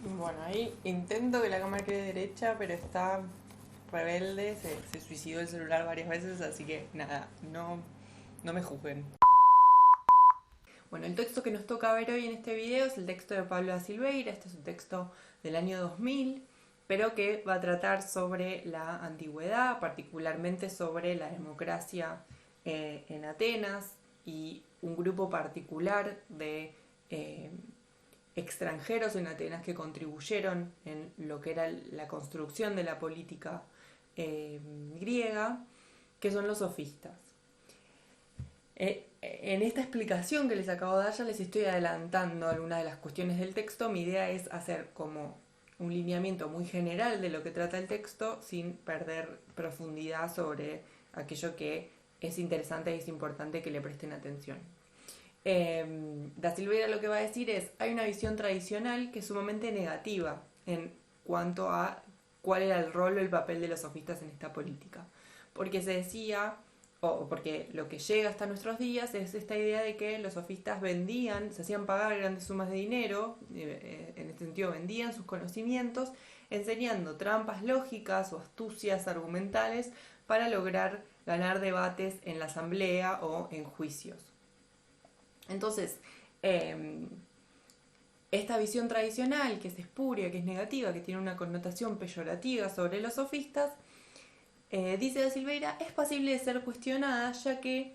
Bueno, ahí intento que la cámara quede derecha, pero está rebelde, se suicidó el celular varias veces, así que nada, no me juzguen. Bueno, el texto que nos toca ver hoy en este video es el texto de Pablo da Silveira. Este es un texto del año 2000, pero que va a tratar sobre la antigüedad, particularmente sobre la democracia en Atenas y un grupo particular de extranjeros en Atenas que contribuyeron en lo que era la construcción de la política griega, que son los sofistas. En esta explicación que les acabo de dar ya les estoy adelantando algunas de las cuestiones del texto. Mi idea es hacer como un lineamiento muy general de lo que trata el texto sin perder profundidad sobre aquello que es interesante y es importante que le presten atención. Da Silveira lo que va a decir es, hay una visión tradicional que es sumamente negativa en cuanto a cuál era el rol o el papel de los sofistas en esta política. Porque se decía, o porque lo que llega hasta nuestros días es esta idea de que los sofistas vendían, se hacían pagar grandes sumas de dinero, en este sentido vendían sus conocimientos, enseñando trampas lógicas o astucias argumentales para lograr ganar debates en la asamblea o en juicios. Entonces, esta visión tradicional, que es espuria, que es negativa, que tiene una connotación peyorativa sobre los sofistas, dice da Silveira, es pasible de ser cuestionada, ya que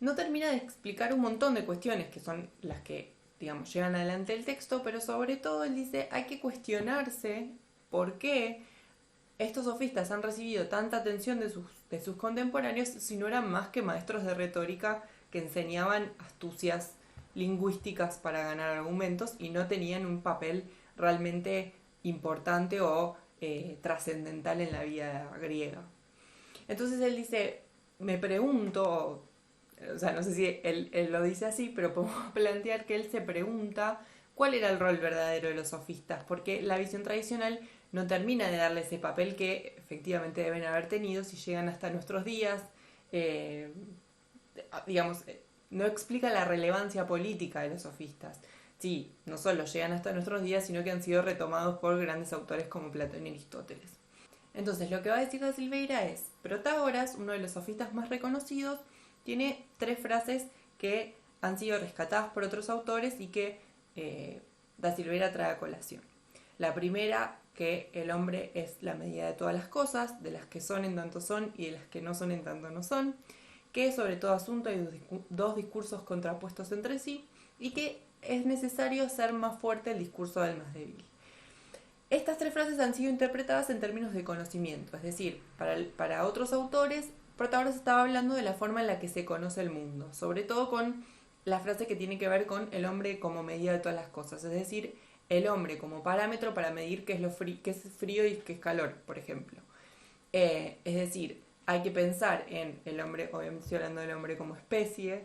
no termina de explicar un montón de cuestiones, que son las que, digamos, llegan adelante el texto, pero sobre todo él dice, hay que cuestionarse por qué estos sofistas han recibido tanta atención de sus contemporáneos si no eran más que maestros de retórica que enseñaban astucias lingüísticas para ganar argumentos y no tenían un papel realmente importante o trascendental en la vida griega. Entonces él dice, me pregunto, o sea, no sé si él lo dice así, pero podemos plantear que él se pregunta cuál era el rol verdadero de los sofistas, porque la visión tradicional no termina de darle ese papel que efectivamente deben haber tenido si llegan hasta nuestros días, eh, digamos, no explica la relevancia política de los sofistas. Sí, no solo llegan hasta nuestros días, sino que han sido retomados por grandes autores como Platón y Aristóteles. Entonces, lo que va a decir da Silveira es, Protágoras, uno de los sofistas más reconocidos, tiene 3 frases que han sido rescatadas por otros autores y que da Silveira trae a colación. La primera, que el hombre es la medida de todas las cosas, de las que son en tanto son y de las que no son en tanto no son, que sobre todo asunto hay dos discursos contrapuestos entre sí y que es necesario hacer más fuerte el discurso del más débil. Estas 3 frases han sido interpretadas en términos de conocimiento, es decir, para otros autores, Protágoras estaba hablando de la forma en la que se conoce el mundo, sobre todo con la frase que tiene que ver con el hombre como medida de todas las cosas, es decir, el hombre como parámetro para medir qué es frío y qué es calor, por ejemplo. Es decir, hay que pensar en el hombre, obviamente estoy hablando del hombre como especie,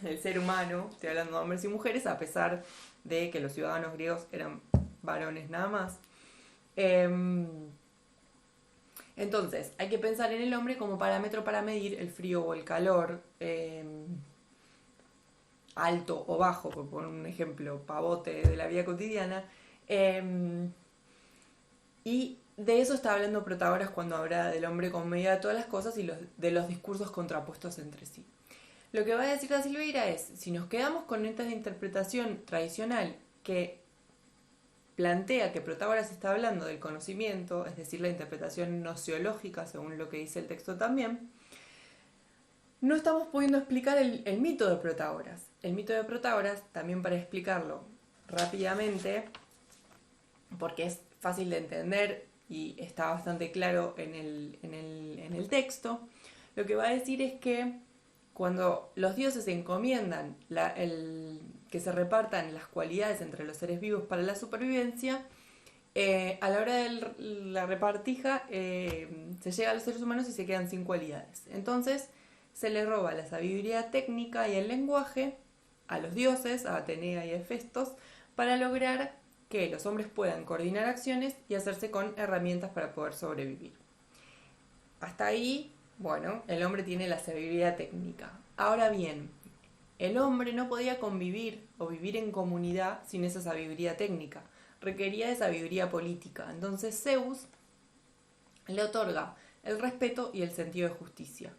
el ser humano, estoy hablando de hombres y mujeres, a pesar de que los ciudadanos griegos eran varones nada más. Entonces, hay que pensar en el hombre como parámetro para medir el frío o el calor, alto o bajo, por poner un ejemplo pavote de la vida cotidiana. Y de eso está hablando Protágoras cuando habla del hombre como medida de todas las cosas y de los discursos contrapuestos entre sí. Lo que va a decir da Silveira es, si nos quedamos con esta interpretación tradicional que plantea que Protágoras está hablando del conocimiento, es decir, la interpretación nociológica, según lo que dice el texto también, no estamos pudiendo explicar el mito de Protágoras. El mito de Protágoras, también para explicarlo rápidamente, porque es fácil de entender y está bastante claro en el texto, lo que va a decir es que cuando los dioses encomiendan que se repartan las cualidades entre los seres vivos para la supervivencia, a la hora de la repartija se llega a los seres humanos y se quedan sin cualidades. Entonces se le roba la sabiduría técnica y el lenguaje a los dioses, a Atenea y a Hefestos, para lograr que los hombres puedan coordinar acciones y hacerse con herramientas para poder sobrevivir. Hasta ahí, bueno, el hombre tiene la sabiduría técnica. Ahora bien, el hombre no podía convivir o vivir en comunidad sin esa sabiduría técnica. requería de sabiduría política. Entonces Zeus le otorga el respeto y el sentido de justicia.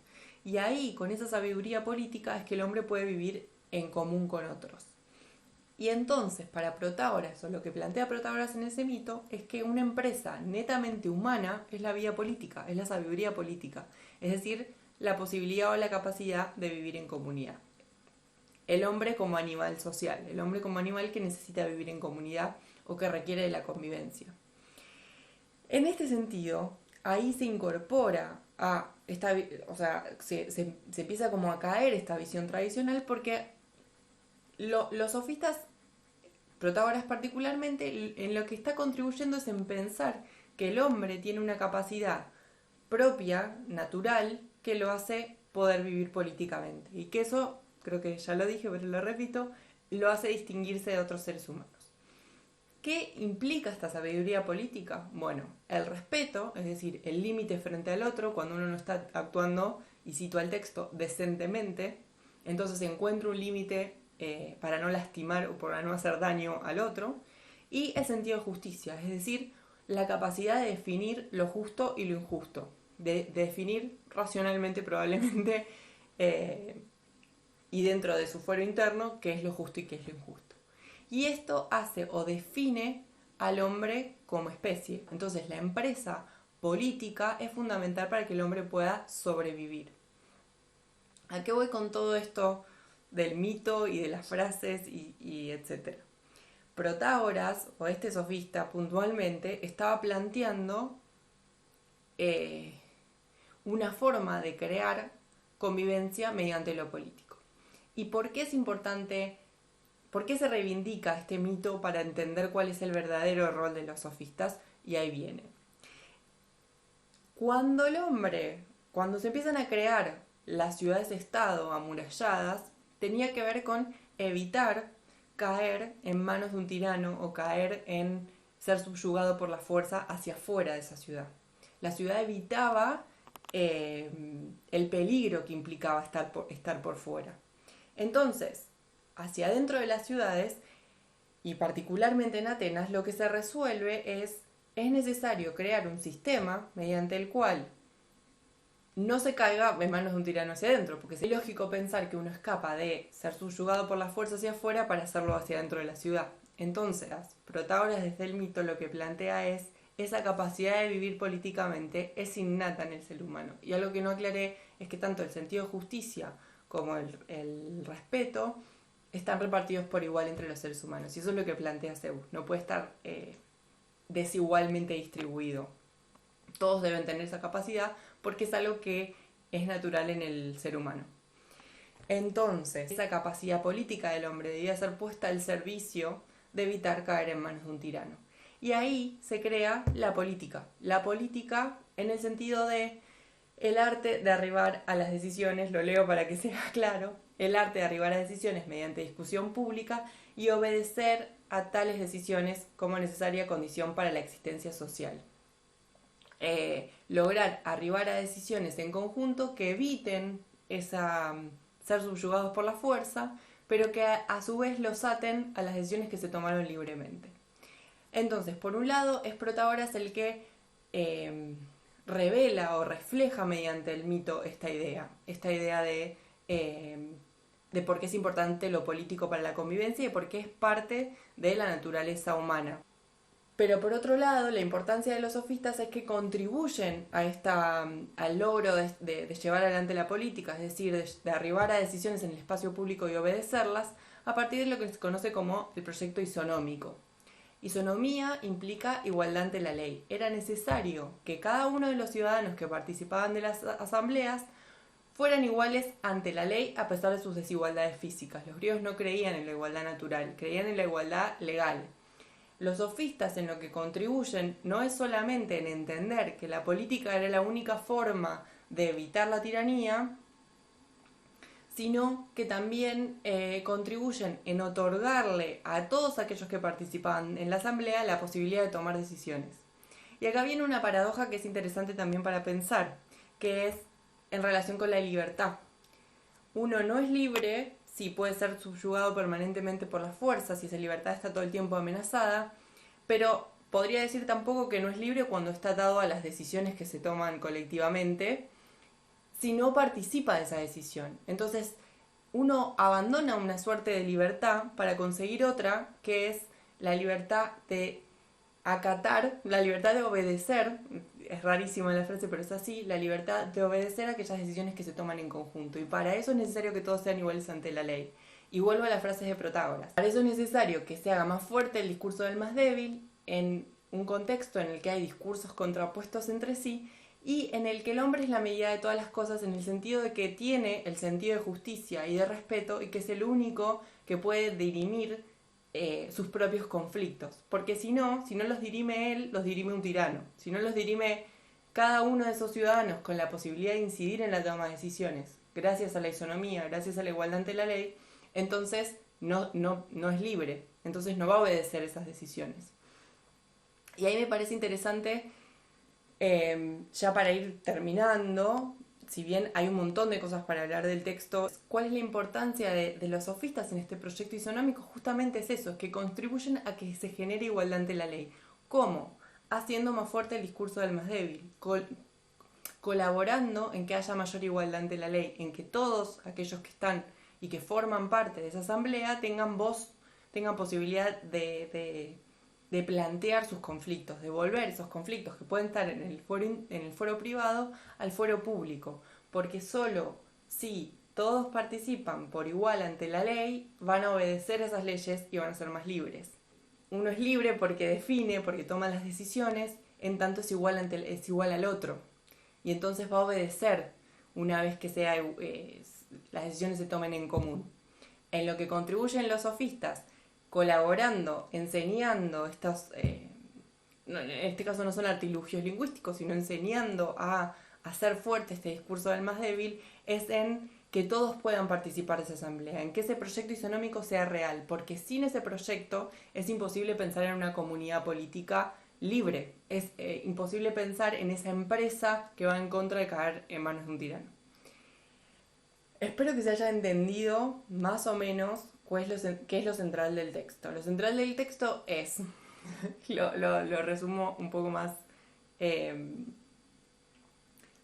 Y ahí, con esa sabiduría política, es que el hombre puede vivir en común con otros. Y entonces, para Protágoras, o lo que plantea Protágoras en ese mito, es que una empresa netamente humana es la vida política, es la sabiduría política. Es decir, la posibilidad o la capacidad de vivir en comunidad. El hombre como animal social, el hombre como animal que necesita vivir en comunidad o que requiere de la convivencia. En este sentido, ahí se incorpora a esta, o sea, se empieza como a caer esta visión tradicional porque los sofistas, Protágoras particularmente, en lo que está contribuyendo es en pensar que el hombre tiene una capacidad propia, natural, que lo hace poder vivir políticamente. Y que eso, creo que ya lo dije, pero lo repito, lo hace distinguirse de otros seres humanos. ¿Qué implica esta sabiduría política? Bueno, el respeto, es decir, el límite frente al otro, cuando uno no está actuando, y cito al texto, decentemente, entonces encuentra un límite para no lastimar o para no hacer daño al otro, y el sentido de justicia, es decir, la capacidad de definir lo justo y lo injusto, de definir racionalmente probablemente y dentro de su fuero interno qué es lo justo y qué es lo injusto. Y esto hace o define al hombre como especie. Entonces la empresa política es fundamental para que el hombre pueda sobrevivir. ¿A qué voy con todo esto del mito y de las frases y etcétera? Protágoras, o este sofista puntualmente, estaba planteando una forma de crear convivencia mediante lo político. ¿Y por qué es importante? ¿Por qué se reivindica este mito para entender cuál es el verdadero rol de los sofistas? Y ahí viene. Cuando se empiezan a crear las ciudades-estado amuralladas, tenía que ver con evitar caer en manos de un tirano o caer en ser subyugado por la fuerza hacia afuera de esa ciudad. La ciudad evitaba el peligro que implicaba estar por fuera. Entonces, hacia adentro de las ciudades, y particularmente en Atenas, lo que se resuelve es necesario crear un sistema mediante el cual no se caiga en manos de un tirano hacia adentro, porque es ilógico pensar que uno es capaz de ser subyugado por la fuerza hacia afuera para hacerlo hacia adentro de la ciudad. Entonces, Protágoras desde el mito lo que plantea es esa capacidad de vivir políticamente es innata en el ser humano. Y algo que no aclaré es que tanto el sentido de justicia como el respeto están repartidos por igual entre los seres humanos. Y eso es lo que plantea Zeus. No puede estar desigualmente distribuido. Todos deben tener esa capacidad porque es algo que es natural en el ser humano. Entonces, esa capacidad política del hombre debía ser puesta al servicio de evitar caer en manos de un tirano. Y ahí se crea la política. La política en el sentido de el arte de arribar a las decisiones, lo leo para que sea claro, el arte de arribar a decisiones mediante discusión pública y obedecer a tales decisiones como necesaria condición para la existencia social. Lograr arribar a decisiones en conjunto que eviten ser subyugados por la fuerza, pero que a su vez los aten a las decisiones que se tomaron libremente. Entonces, por un lado, es Protágoras el que revela o refleja mediante el mito esta idea de por qué es importante lo político para la convivencia y por qué es parte de la naturaleza humana. Pero por otro lado, la importancia de los sofistas es que contribuyen al logro de llevar adelante la política, es decir, de arribar a decisiones en el espacio público y obedecerlas a partir de lo que se conoce como el proyecto isonómico. Isonomía implica igualdad ante la ley. Era necesario que cada uno de los ciudadanos que participaban de las asambleas fueran iguales ante la ley a pesar de sus desigualdades físicas. Los griegos no creían en la igualdad natural, creían en la igualdad legal. Los sofistas en lo que contribuyen no es solamente en entender que la política era la única forma de evitar la tiranía, sino que también contribuyen en otorgarle a todos aquellos que participaban en la asamblea la posibilidad de tomar decisiones. Y acá viene una paradoja que es interesante también para pensar, que es en relación con la libertad. Uno no es libre si puede ser subyugado permanentemente por la fuerza, si esa libertad está todo el tiempo amenazada, pero podría decir tampoco que no es libre cuando está atado a las decisiones que se toman colectivamente, si no participa de esa decisión. Entonces, uno abandona una suerte de libertad para conseguir otra, que es la libertad de acatar, la libertad de obedecer, es rarísima la frase, pero es así, la libertad de obedecer a aquellas decisiones que se toman en conjunto. Y para eso es necesario que todos sean iguales ante la ley. Y vuelvo a las frases de Protágoras. Para eso es necesario que se haga más fuerte el discurso del más débil en un contexto en el que hay discursos contrapuestos entre sí y en el que el hombre es la medida de todas las cosas, en el sentido de que tiene el sentido de justicia y de respeto y que es el único que puede dirimir sus propios conflictos. Porque si no los dirime él, los dirime un tirano. Si no los dirime cada uno de esos ciudadanos con la posibilidad de incidir en la toma de decisiones, gracias a la isonomía, gracias a la igualdad ante la ley, entonces no es libre. Entonces no va a obedecer esas decisiones. Y ahí me parece interesante, ya para ir terminando, si bien hay un montón de cosas para hablar del texto, ¿cuál es la importancia de los sofistas en este proyecto isonómico? Justamente es eso, que contribuyen a que se genere igualdad ante la ley. ¿Cómo? Haciendo más fuerte el discurso del más débil, colaborando en que haya mayor igualdad ante la ley, en que todos aquellos que están y que forman parte de esa asamblea tengan voz, tengan posibilidad de plantear sus conflictos, de volver esos conflictos que pueden estar en el foro privado al foro público, porque solo si todos participan por igual ante la ley, van a obedecer esas leyes y van a ser más libres. Uno es libre porque define, porque toma las decisiones, en tanto es igual al otro, y entonces va a obedecer una vez que las decisiones se tomen en común. En lo que contribuyen los sofistas, colaborando, enseñando en este caso no son artilugios lingüísticos, sino enseñando a hacer fuerte este discurso del más débil, es en que todos puedan participar de esa asamblea, en que ese proyecto isonómico sea real, porque sin ese proyecto es imposible pensar en una comunidad política libre, es imposible pensar en esa empresa que va en contra de caer en manos de un tirano. Espero que se haya entendido más o menos qué es lo central del texto. Lo central del texto es, lo resumo un poco más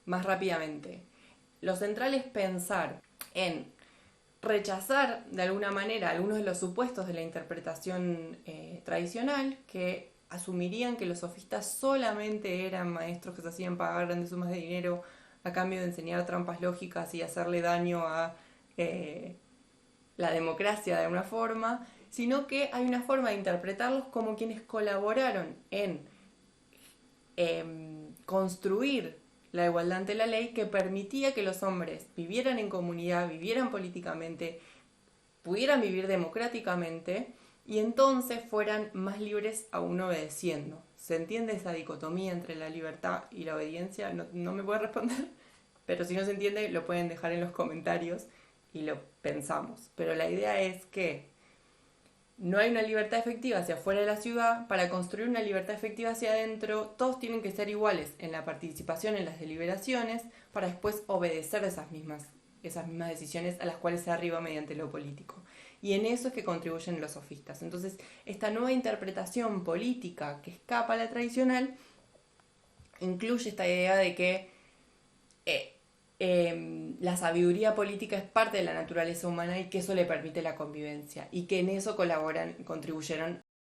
rápidamente. Lo central es pensar en rechazar de alguna manera algunos de los supuestos de la interpretación tradicional que asumirían que los sofistas solamente eran maestros que se hacían pagar grandes sumas de dinero a cambio de enseñar trampas lógicas y hacerle daño a la democracia de alguna forma, sino que hay una forma de interpretarlos como quienes colaboraron en construir la igualdad ante la ley que permitía que los hombres vivieran en comunidad, vivieran políticamente, pudieran vivir democráticamente y entonces fueran más libres aún obedeciendo. ¿Se entiende esa dicotomía entre la libertad y la obediencia? No me puede responder, pero si no se entiende lo pueden dejar en los comentarios y lo pensamos. Pero la idea es que no hay una libertad efectiva hacia afuera de la ciudad. Para construir una libertad efectiva hacia adentro, todos tienen que ser iguales en la participación en las deliberaciones para después obedecer esas mismas decisiones a las cuales se arriba mediante lo político. Y en eso es que contribuyen los sofistas. Entonces, esta nueva interpretación política que escapa a la tradicional incluye esta idea de que la sabiduría política es parte de la naturaleza humana y que eso le permite la convivencia y que en eso contribuyeron